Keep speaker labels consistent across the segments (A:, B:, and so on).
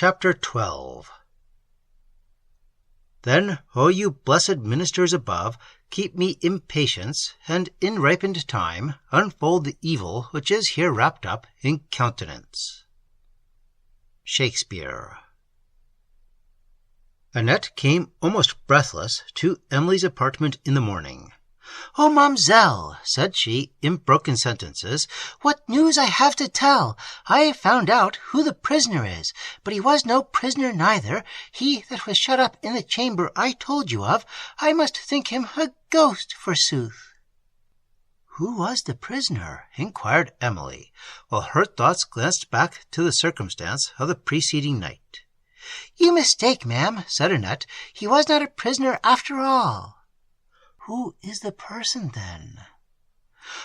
A: Chapter 12. Then, O you blessed ministers above, keep me in patience, and in ripen'd time unfold the evil which is here wrapped up in countenance. Shakespeare. Annette came almost breathless to Emily's apartment in the morning.
B: "Oh, Mamselle," said she, in broken sentences, "what news I have to tell! I have found out who the prisoner is, but he was no prisoner neither. He that was shut up in the chamber I told you of, I must think him a ghost, forsooth."
A: "Who was the prisoner?" inquired Emily, while her thoughts glanced back to the circumstance of the preceding night.
B: "You mistake, ma'am," said Annette. "He was not a prisoner after all."
A: "Who is the person, then?"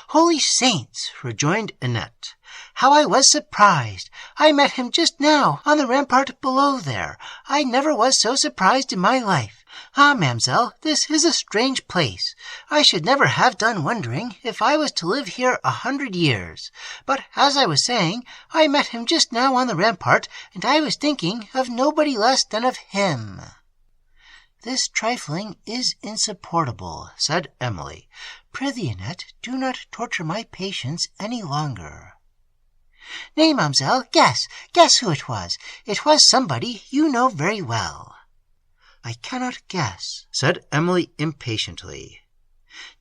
B: "Holy saints!" rejoined Annette. "How I was surprised! I met him just now on the rampart below there. I never was so surprised in my life. Ah, ma'amselle, this is a strange place. I should never have done wondering if I was to live here 100 years. But as I was saying, I met him just now on the rampart, and I was thinking of nobody less than of him."
A: "This trifling is insupportable," said Emily.
B: "Prithee, Annette, do not torture my patience any longer." "Nay, mamselle, guess who it was. It was somebody you know very well."
A: "I cannot guess," said Emily impatiently.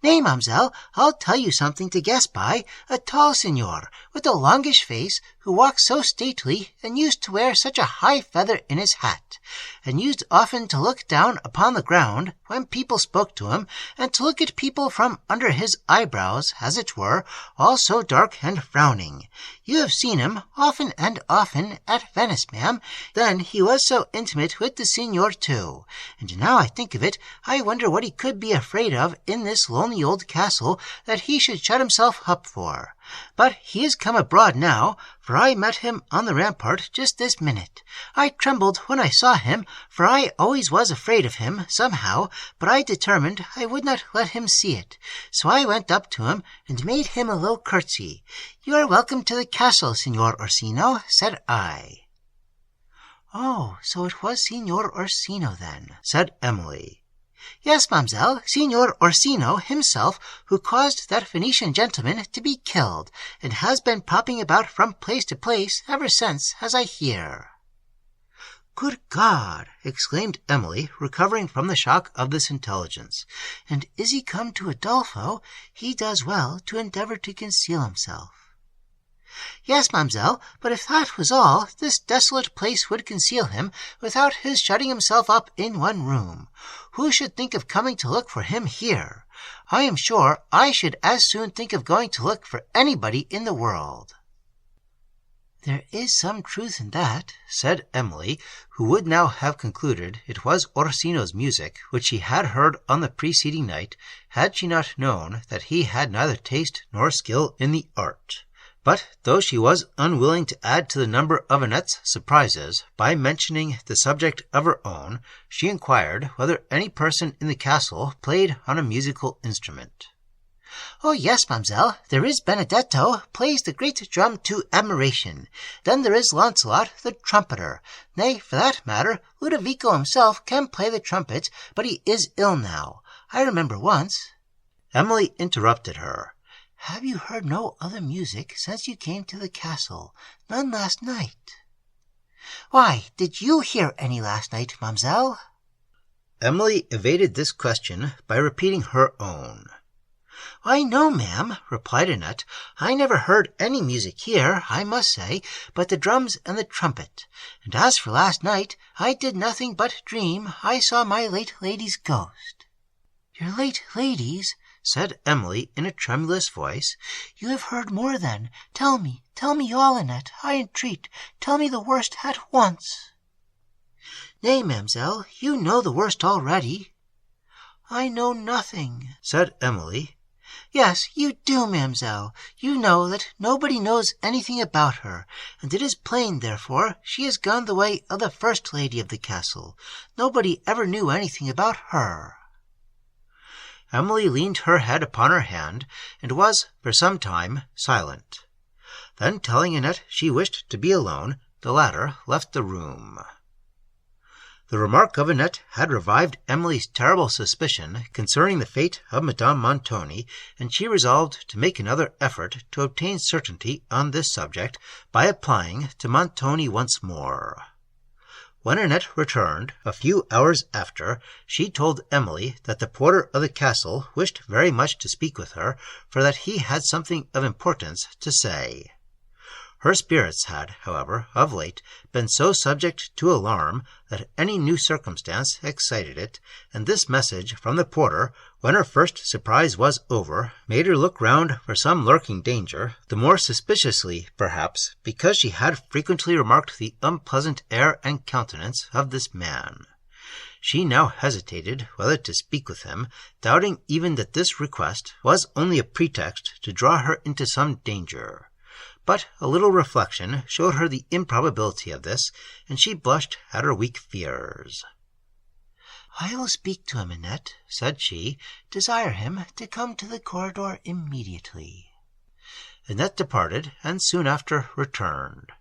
B: "Nay, mamselle, I'll tell you something to guess by. A tall signor, with a longish face, who walked so stately, and used to wear such a high feather in his hat, and used often to look down upon the ground when people spoke to him, and to look at people from under his eyebrows, as it were, all so dark and frowning. You have seen him often and often at Venice, ma'am. Then he was so intimate with the signor too. And now I think of it, I wonder what he could be afraid of in this lonely old castle that he should shut himself up for. But he is come abroad now, for I met him on the rampart just this minute. I trembled when I saw him, for I always was afraid of him, somehow, but I determined I would not let him see it. So I went up to him and made him a low curtsy. 'You are welcome to the castle, Signor Orsino,' said I."
A: "Oh, so it was Signor Orsino, then," said Emily.
B: "Yes, mamselle, Signor Orsino himself, who caused that Venetian gentleman to be killed, and has been popping about from place to place ever since, as I hear."
A: "Good God!" exclaimed Emily, recovering from the shock of this intelligence. "And is he come to Udolpho? He does well to endeavor to conceal himself."
B: "Yes, mamselle, but if that was all, this desolate place would conceal him without his shutting himself up in one room. Who should think of coming to look for him here? I am sure I should as soon think of going to look for anybody in the world."
A: "There is some truth in that," said Emily, who would now have concluded it was Orsino's music which she had heard on the preceding night, had she not known that he had neither taste nor skill in the art. But though she was unwilling to add to the number of Annette's surprises by mentioning the subject of her own, she inquired whether any person in the castle played on a musical instrument.
B: "Oh, yes, mamselle, there is Benedetto, plays the great drum to admiration. Then there is Launcelot, the trumpeter. Nay, for that matter, Ludovico himself can play the trumpet, but he is ill now. I remember once—"
A: Emily interrupted her.
B: "Have you heard no other music since you came to the castle? None last night?" "Why, did you hear any last night, mamselle?"
A: Emily evaded this question by repeating her own.
B: "I know, ma'am," replied Annette. "I never heard any music here, I must say, but the drums and the trumpet. And as for last night, I did nothing but dream I saw my late lady's ghost."
A: "Your late lady's?" said Emily in a tremulous voice.
B: "You have heard more, then. Tell me all, Annette, I entreat. Tell me the worst at once."
A: "Nay, mamselle, you know the worst already."
B: "I know nothing,"
A: said Emily.
B: "Yes, you do, mamselle. You know that nobody knows anything about her, and it is plain, therefore, she has gone the way of the first lady of the castle. Nobody ever knew anything about her."
A: Emily leaned her head upon her hand, and was for some time silent. Then, telling Annette she wished to be alone, the latter left the room. The remark of Annette had revived Emily's terrible suspicion concerning the fate of Madame Montoni, and she resolved to make another effort to obtain certainty on this subject by applying to Montoni once more. When Annette returned, a few hours after, she told Emily that the porter of the castle wished very much to speak with her, for that he had something of importance to say. Her spirits had, however, of late been so subject to alarm that any new circumstance excited it, and this message from the porter, when her first surprise was over, made her look round for some lurking danger, the more suspiciously, perhaps, because she had frequently remarked the unpleasant air and countenance of this man. She now hesitated whether to speak with him, doubting even that this request was only a pretext to draw her into some danger. But a little reflection showed her the improbability of this, and she blushed at her weak fears.
B: "I will speak to him, Annette," said she. "Desire him to come to the corridor immediately."
A: Annette departed, and soon after returned.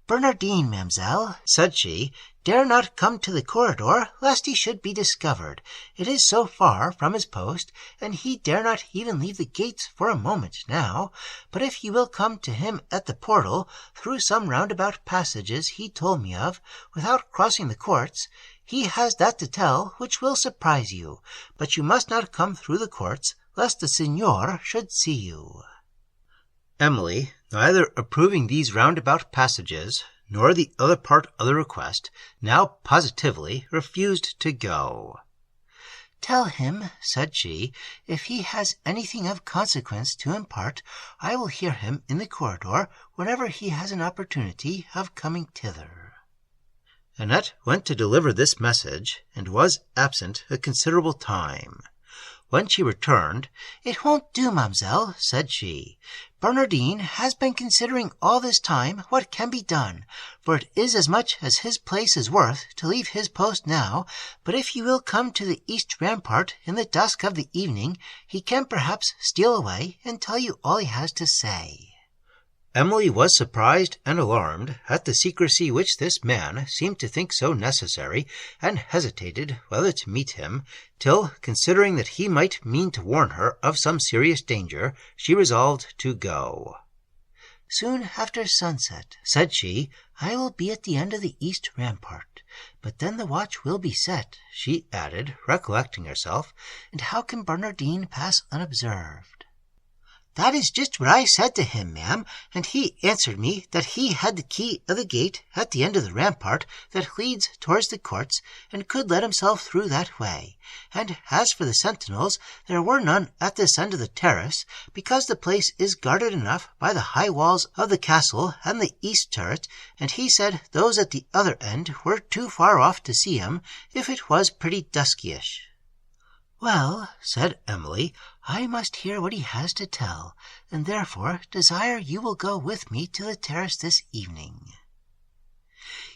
B: "Barnardine, mademoiselle," said she, "dare not come to the corridor, lest he should be discovered. It is so far from his post, and he dare not even leave the gates for a moment now. But if you will come to him at the portal, through some roundabout passages he told me of, without crossing the courts, he has that to tell which will surprise you. But you must not come through the courts, lest the signor should see you."
A: Emily, neither approving these roundabout passages nor the other part of the request, now positively refused to go.
B: "Tell him," said she, "if he has anything of consequence to impart, I will hear him in the corridor whenever he has an opportunity of coming thither."
A: Annette went to deliver this message, and was absent a considerable time. When she returned,
B: "It won't do, mademoiselle," said she. "Barnardine has been considering all this time what can be done, for it is as much as his place is worth to leave his post now, but if you will come to the east rampart in the dusk of the evening, he can perhaps steal away and tell you all he has to say."
A: Emily was surprised and alarmed at the secrecy which this man seemed to think so necessary, and hesitated whether to meet him, till, considering that he might mean to warn her of some serious danger, she resolved to go.
B: "Soon after sunset," said she, "I will be at the end of the east rampart. But then the watch will be set," she added, recollecting herself, "and how can Barnardine pass unobserved?" "That is just what I said to him, ma'am, and he answered me that he had the key of the gate at the end of the rampart that leads towards the courts, and could let himself through that way. And as for the sentinels, there were none at this end of the terrace, because the place is guarded enough by the high walls of the castle and the east turret, and he said those at the other end were too far off to see him, if it was pretty duskyish." "Well," said Emily, "I must hear what he has to tell, and therefore desire you will go with me to the terrace this evening."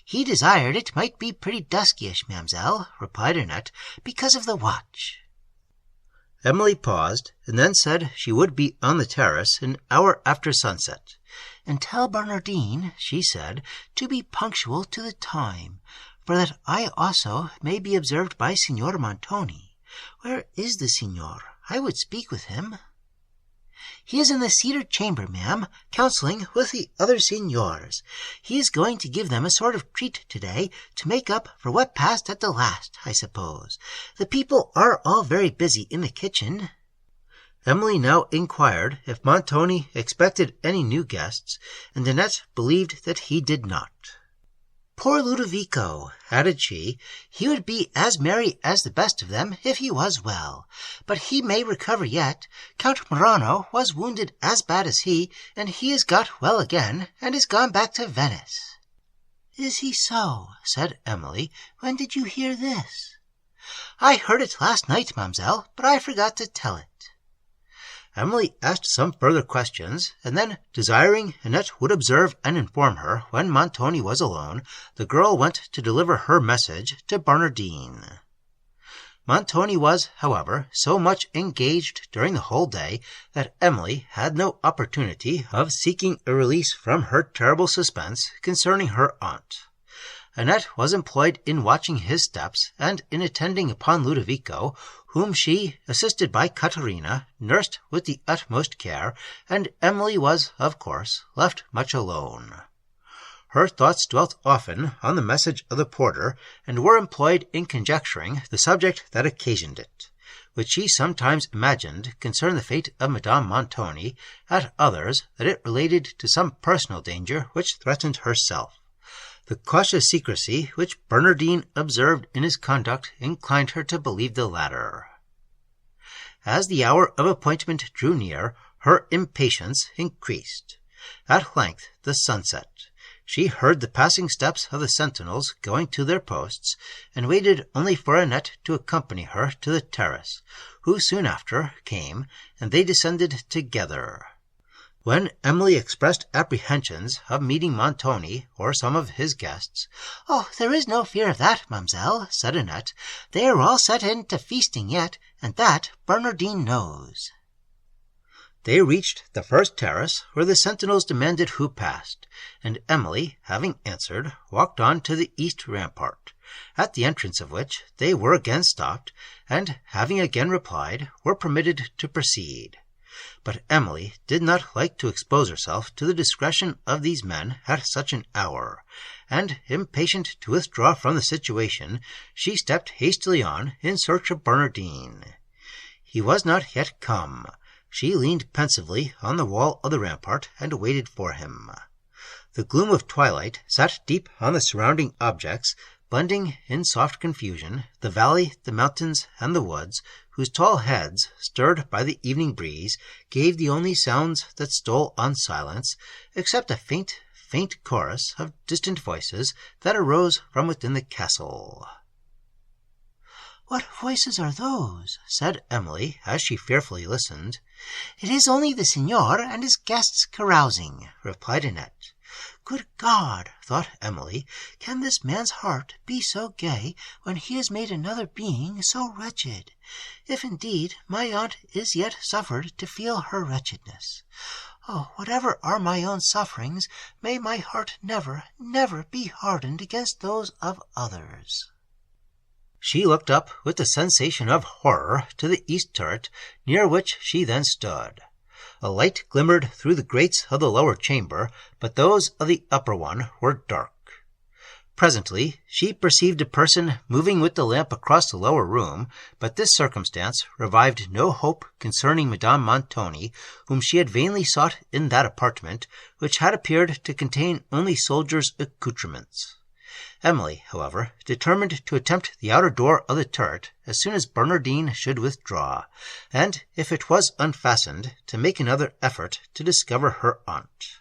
B: "He desired it might be pretty duskyish, mademoiselle," replied Annette, "because of the watch."
A: Emily paused, and then said she would be on the terrace an hour after sunset.
B: "And tell Barnardine," she said, "to be punctual to the time, for that I also may be observed by Signor Montoni. Where is the signor? I would speak with him." "He is in the cedar chamber, ma'am, counseling with the other signors. He is going to give them a sort of treat to-day to make up for what passed at the last, I suppose. The people are all very busy in the kitchen."
A: Emily now inquired if Montoni expected any new guests, and Annette believed that he did not.
B: "Poor Ludovico," added she, "he would be as merry as the best of them if he was well. But he may recover yet. Count Morano was wounded as bad as he, and he is got well again, and is gone back to Venice." "Is he so?" said Emily. "When did you hear this?" "I heard it last night, mademoiselle, but I forgot to tell it."
A: Emily asked some further questions, and then, desiring Annette would observe and inform her when Montoni was alone, the girl went to deliver her message to Barnardine. Montoni was, however, so much engaged during the whole day that Emily had no opportunity of seeking a release from her terrible suspense concerning her aunt. Annette was employed in watching his steps and in attending upon Ludovico, whom she, assisted by Caterina, nursed with the utmost care, and Emily was, of course, left much alone. Her thoughts dwelt often on the message of the porter, and were employed in conjecturing the subject that occasioned it, which she sometimes imagined concerned the fate of Madame Montoni, at others that it related to some personal danger which threatened herself. The cautious secrecy which Barnardine observed in his conduct inclined her to believe the latter. As the hour of appointment drew near, her impatience increased. At length the sun set. She heard the passing steps of the sentinels going to their posts, and waited only for Annette to accompany her to the terrace, who soon after came, and they descended together. When Emily expressed apprehensions of meeting Montoni or some of his guests,
B: "Oh, there is no fear of that, mamselle," said Annette. "They are all set in to feasting yet, and that Barnardine knows."
A: They reached the first terrace, where the sentinels demanded who passed, and Emily, having answered, walked on to the east rampart, at the entrance of which they were again stopped, and, having again replied, were permitted to proceed. But Emily did not like to expose herself to the discretion of these men at such an hour, and, impatient to withdraw from the situation, she stepped hastily on in search of Barnardine. He was not yet come. She leaned pensively on the wall of the rampart and waited for him. The gloom of twilight sat deep on the surrounding objects, blending in soft confusion the valley, the mountains, and the woods, whose tall heads, stirred by the evening breeze, gave the only sounds that stole on silence, except a faint chorus of distant voices that arose from within the castle.
B: "What voices are those?"
A: said Emily, as she fearfully listened.
B: "It is only the signor and his guests carousing," replied Annette. "Good God!" thought Emily, "can this man's heart be so gay when he has made another being so wretched? If indeed my aunt is yet suffered to feel her wretchedness. Oh, whatever are my own sufferings, may my heart never, never be hardened against those of others."
A: She looked up with a sensation of horror to the east turret, near which she then stood. A light glimmered through the grates of the lower chamber, but those of the upper one were dark. Presently she perceived a person moving with the lamp across the lower room, but this circumstance revived no hope concerning Madame Montoni, whom she had vainly sought in that apartment, which had appeared to contain only soldiers' accoutrements. Emily, however, determined to attempt the outer door of the turret as soon as Barnardine should withdraw, and, if it was unfastened, to make another effort to discover her aunt.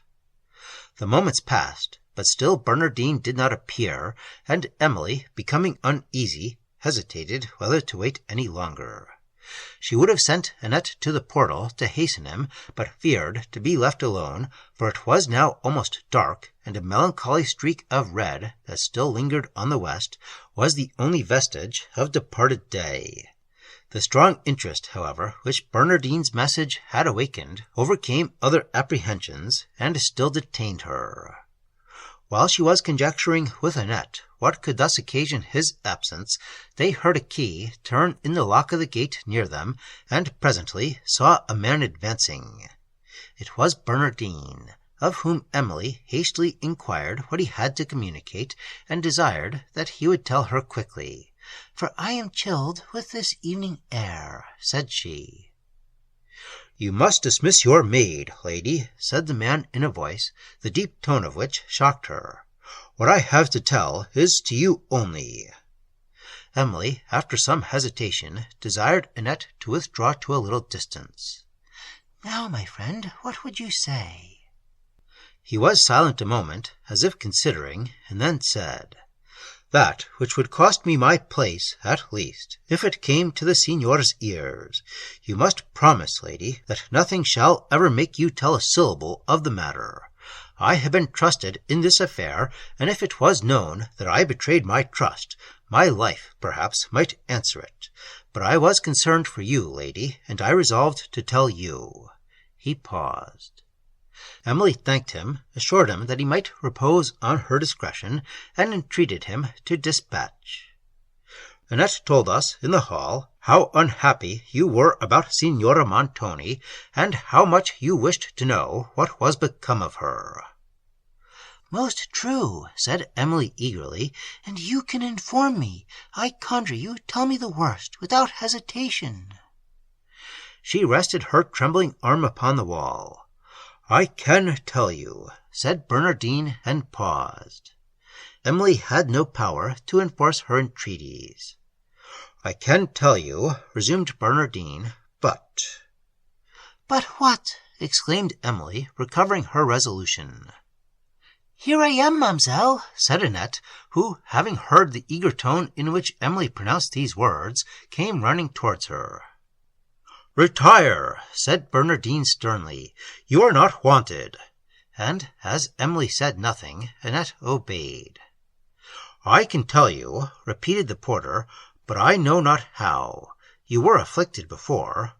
A: The moments passed, but still Barnardine did not appear, and Emily, becoming uneasy, hesitated whether to wait any longer. She would have sent Annette to the portal to hasten him, but feared to be left alone, for it was now almost dark, and a melancholy streak of red that still lingered on the west was the only vestige of departed day. The strong interest, however, which Barnardine's message had awakened overcame other apprehensions, and still detained her. While she was conjecturing with Annette what could thus occasion his absence, they heard a key turn in the lock of the gate near them, and presently saw a man advancing. It was Barnardine, of whom Emily hastily inquired what he had to communicate, and desired that he would tell her quickly.
B: "For I am chilled with this evening air," said she.
A: "You must dismiss your maid, lady," said the man in a voice, the deep tone of which shocked her. "What I have to tell is to you only." Emily, after some hesitation, desired Annette to withdraw to a little distance.
B: "Now, my friend, what would you say?"
A: He was silent a moment, as if considering, and then said, "That which would cost me my place, at least, if it came to the signor's ears. You must promise, lady, that nothing shall ever make you tell a syllable of the matter. I have been trusted in this affair, and if it was known that I betrayed my trust, my life, perhaps, might answer it. But I was concerned for you, lady, and I resolved to tell you." He paused. Emily thanked him, assured him that he might repose on her discretion, and entreated him to dispatch. "Annette told us in the hall how unhappy you were about Signora Montoni, and how much you wished to know what was become of her."
B: "Most true," said Emily eagerly, "and you can inform me. I conjure you, tell me the worst, without hesitation."
A: She rested her trembling arm upon the wall. "I can tell you," said Barnardine, and paused. Emily had no power to enforce her entreaties. "I can tell you," resumed Barnardine, "but—"
B: "But what?"
A: exclaimed Emily, recovering her resolution.
B: "Here I am, ma'amselle,"
A: said Annette, who, having heard the eager tone in which Emily pronounced these words, came running towards her. "Retire," said Barnardine sternly. "You are not wanted." And, as Emily said nothing, Annette obeyed. "I can tell you," repeated the porter, "but I know not how. You were afflicted before."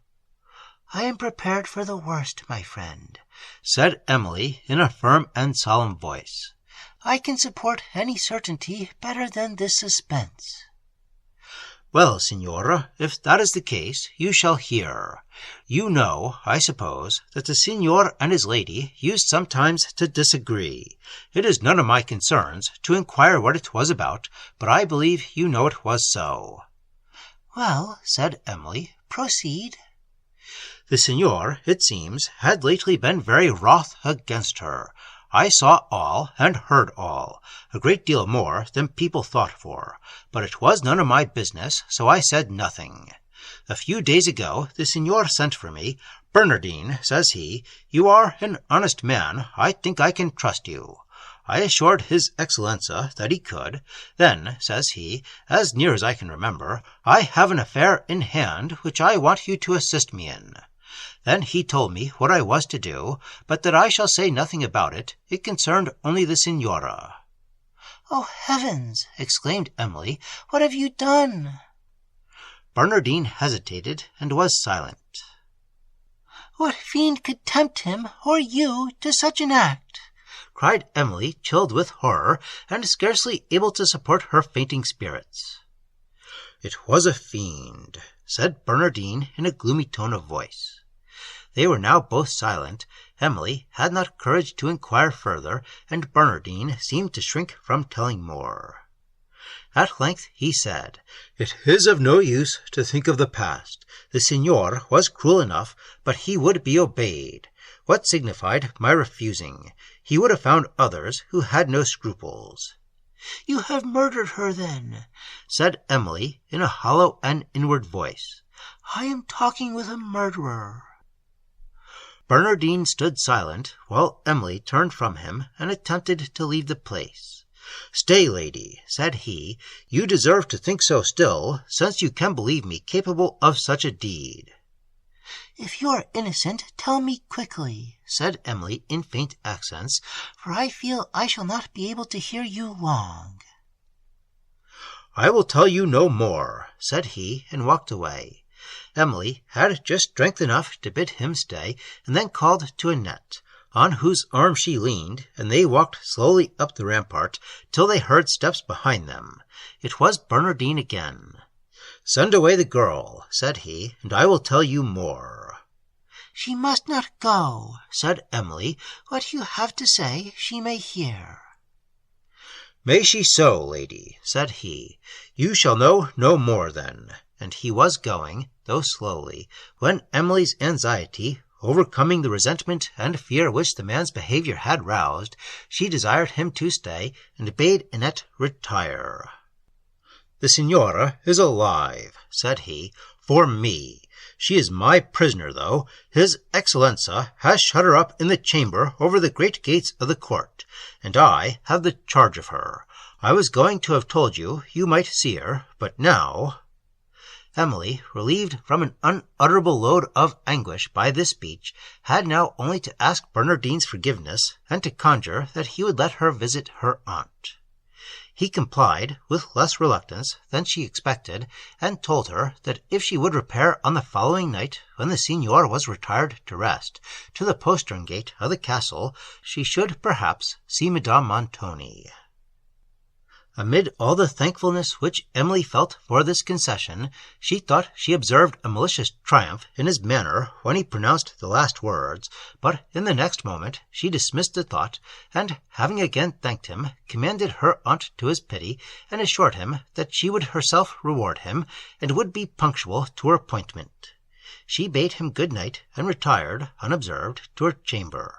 B: "I am prepared for the worst, my friend,"
A: said Emily in a firm and solemn voice.
B: "I can support any certainty better than this suspense."
A: "Well, signora, if that is the case, you shall hear. You know, I suppose, that the signor and his lady used sometimes to disagree. It is none of my concerns to inquire what it was about, but I believe you know it was so."
B: "Well," said Emily, "proceed."
A: "The signor, it seems, had lately been very wroth against her. I saw all and heard all, a great deal more than people thought for, but it was none of my business, so I said nothing. A few days ago the signor sent for me. 'Barnardine,' says he, 'you are an honest man. I think I can trust you.' I assured his Excellenza that he could. 'Then,' says he, 'as near as I can remember, I have an affair in hand which I want you to assist me in.' Then he told me what I was to do, but that I shall say nothing about it. It concerned only the signora."
B: "Oh, heavens!" exclaimed Emily. "What have you done?"
A: Barnardine hesitated and was silent.
B: "What fiend could tempt him, or you, to such an act?"
A: cried Emily, chilled with horror, and scarcely able to support her fainting spirits. "It was a fiend," said Barnardine in a gloomy tone of voice. They were now both silent. Emily had not courage to inquire further, and Barnardine seemed to shrink from telling more. At length he said, "It is of no use to think of the past. The signor was cruel enough, but he would be obeyed. What signified my refusing? He would have found others who had no scruples."
B: "You have murdered her, then?"
A: said Emily in a hollow and inward voice.
B: "I am talking with a murderer."
A: Barnardine stood silent, while Emily turned from him and attempted to leave the place. "Stay, lady," said he. "You deserve to think so still, since you can believe me capable of such a deed."
B: "If you are innocent, tell me quickly," said Emily in faint accents, "for I feel I shall not be able to hear you long."
A: "I will tell you no more," said he, and walked away. Emily had just strength enough to bid him stay, and then called to Annette, on whose arm she leaned, and they walked slowly up the rampart till they heard steps behind them. It was Barnardine again. "Send away the girl," said he, "and I will tell you more."
B: "She must not go," said Emily. "What you have to say she may hear."
A: "May she so, lady," said he. "You shall know no more then." And he was going, though slowly, when Emily's anxiety, overcoming the resentment and fear which the man's behavior had roused, she desired him to stay, and bade Annette retire. "The signora is alive," said he, "for me. She is my prisoner, though. His Excellenza has shut her up in the chamber over the great gates of the court, and I have the charge of her. I was going to have told you, you might see her, but now—" Emily, relieved from an unutterable load of anguish by this speech, had now only to ask Barnardine's forgiveness, and to conjure that he would let her visit her aunt. He complied with less reluctance than she expected, and told her that if she would repair on the following night, when the signor was retired to rest, to the postern gate of the castle, she should perhaps see Madame Montoni. Amid all the thankfulness which Emily felt for this concession, she thought she observed a malicious triumph in his manner when he pronounced the last words, but in the next moment she dismissed the thought, and, having again thanked him, commended her aunt to his pity, and assured him that she would herself reward him, and would be punctual to her appointment. She bade him good night, and retired, unobserved, to her chamber.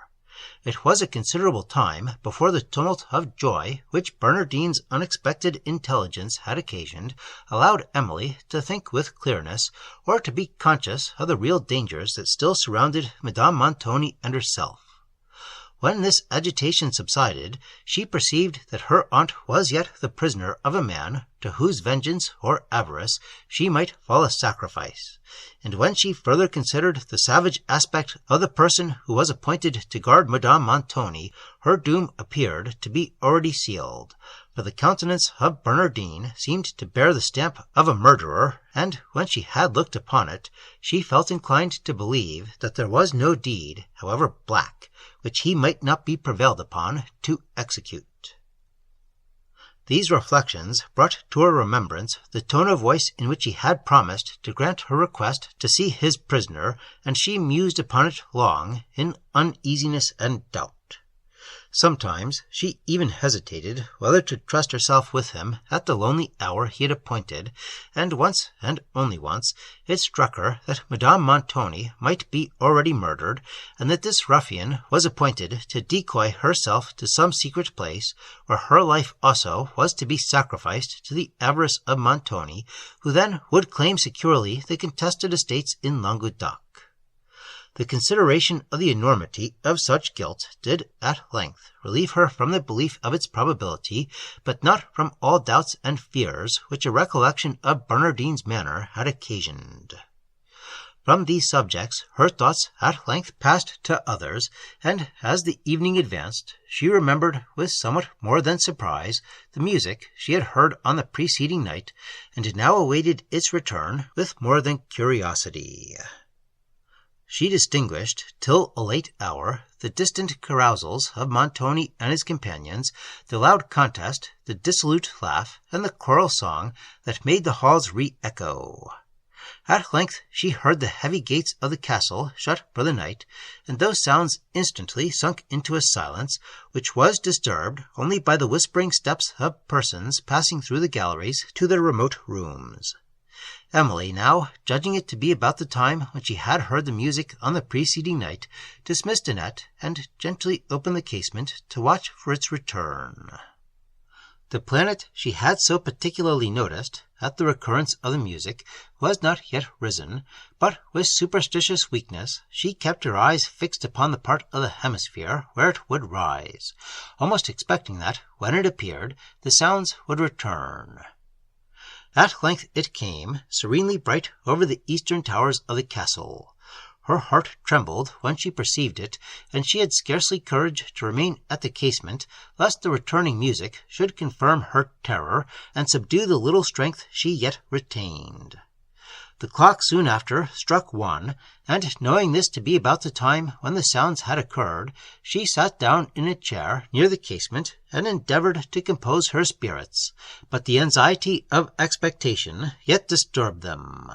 A: It was a considerable time before the tumult of joy which Barnardine's unexpected intelligence had occasioned allowed Emily to think with clearness, or to be conscious of the real dangers that still surrounded Madame Montoni and herself. When this agitation subsided, she perceived that her aunt was yet the prisoner of a man to whose vengeance or avarice she might fall a sacrifice, and when she further considered the savage aspect of the person who was appointed to guard Madame Montoni, her doom appeared to be already sealed, for the countenance of Barnardine seemed to bear the stamp of a murderer, and when she had looked upon it, she felt inclined to believe that there was no deed, however black, which he might not be prevailed upon to execute. These reflections brought to her remembrance the tone of voice in which he had promised to grant her request to see his prisoner, and she mused upon it long in uneasiness and doubt. Sometimes she even hesitated whether to trust herself with him at the lonely hour he had appointed, and once, and only once, it struck her that Madame Montoni might be already murdered, and that this ruffian was appointed to decoy herself to some secret place, where her life also was to be sacrificed to the avarice of Montoni, who then would claim securely the contested estates in Languedoc. The consideration of the enormity of such guilt did at length relieve her from the belief of its probability, but not from all doubts and fears which a recollection of Barnardine's manner had occasioned. From these subjects her thoughts at length passed to others, and as the evening advanced, she remembered with somewhat more than surprise the music she had heard on the preceding night, and now awaited its return with more than curiosity. She distinguished, till a late hour, the distant carousals of Montoni and his companions, the loud contest, the dissolute laugh, and the choral song that made the halls re-echo. At length she heard the heavy gates of the castle shut for the night, and those sounds instantly sunk into a silence, which was disturbed only by the whispering steps of persons passing through the galleries to their remote rooms. Emily now, judging it to be about the time when she had heard the music on the preceding night, dismissed Annette, and gently opened the casement to watch for its return. The planet she had so particularly noticed, at the recurrence of the music, was not yet risen, but with superstitious weakness she kept her eyes fixed upon the part of the hemisphere where it would rise, almost expecting that, when it appeared, the sounds would return. At length it came, serenely bright over the eastern towers of the castle. Her heart trembled when she perceived it, and she had scarcely courage to remain at the casement, lest the returning music should confirm her terror, and subdue the little strength she yet retained. The clock soon after struck 1, and knowing this to be about the time when the sounds had occurred, she sat down in a chair near the casement, and endeavored to compose her spirits, but the anxiety of expectation yet disturbed them.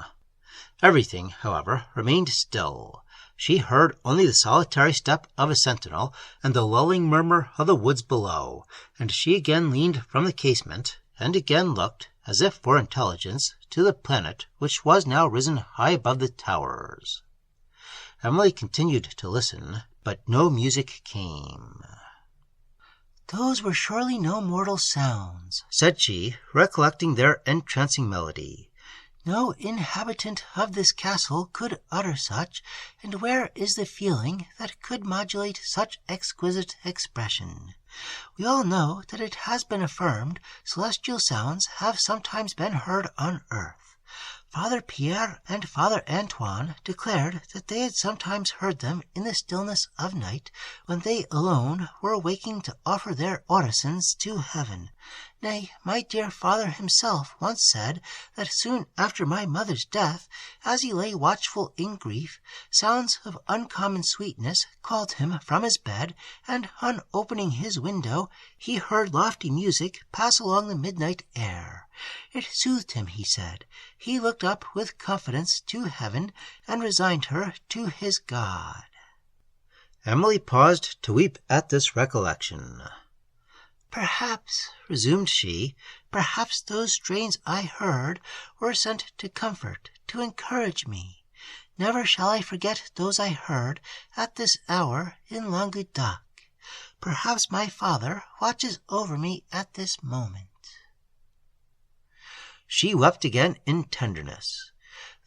A: Everything, however, remained still. She heard only the solitary step of a sentinel, and the lulling murmur of the woods below, and she again leaned from the casement, and again looked, as if for intelligence, to the planet which was now risen high above the towers. Emily continued to listen, but no music came.
B: "Those were surely no mortal sounds,"
A: said she, recollecting their entrancing melody.
B: "No inhabitant of this castle could utter such, and where is the feeling that could modulate such exquisite expression? We all know that it has been affirmed celestial sounds have sometimes been heard on earth. Father Pierre and Father Antoine declared that they had sometimes heard them in the stillness of night, when they alone were waking to offer their orisons to heaven. Nay, my dear father himself once said that soon after my mother's death, as he lay watchful in grief, sounds of uncommon sweetness called him from his bed, and on opening his window, he heard lofty music pass along the midnight air. It soothed him, he said. He looked up with confidence to heaven, and resigned her to his God.
A: Emily paused to weep at this recollection.
B: Perhaps, resumed she, perhaps those strains I heard were sent to comfort, to encourage me. Never shall I forget those I heard at this hour in Languedoc. Perhaps my father watches over me at this moment.
A: She wept again in tenderness.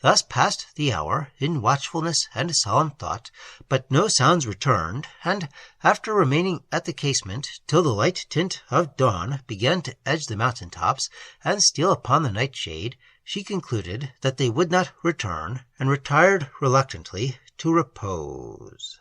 A: Thus passed the hour in watchfulness and solemn thought, but no sounds returned, and after remaining at the casement till the light tint of dawn began to edge the mountain tops and steal upon the nightshade, she concluded that they would not return, and retired reluctantly to repose.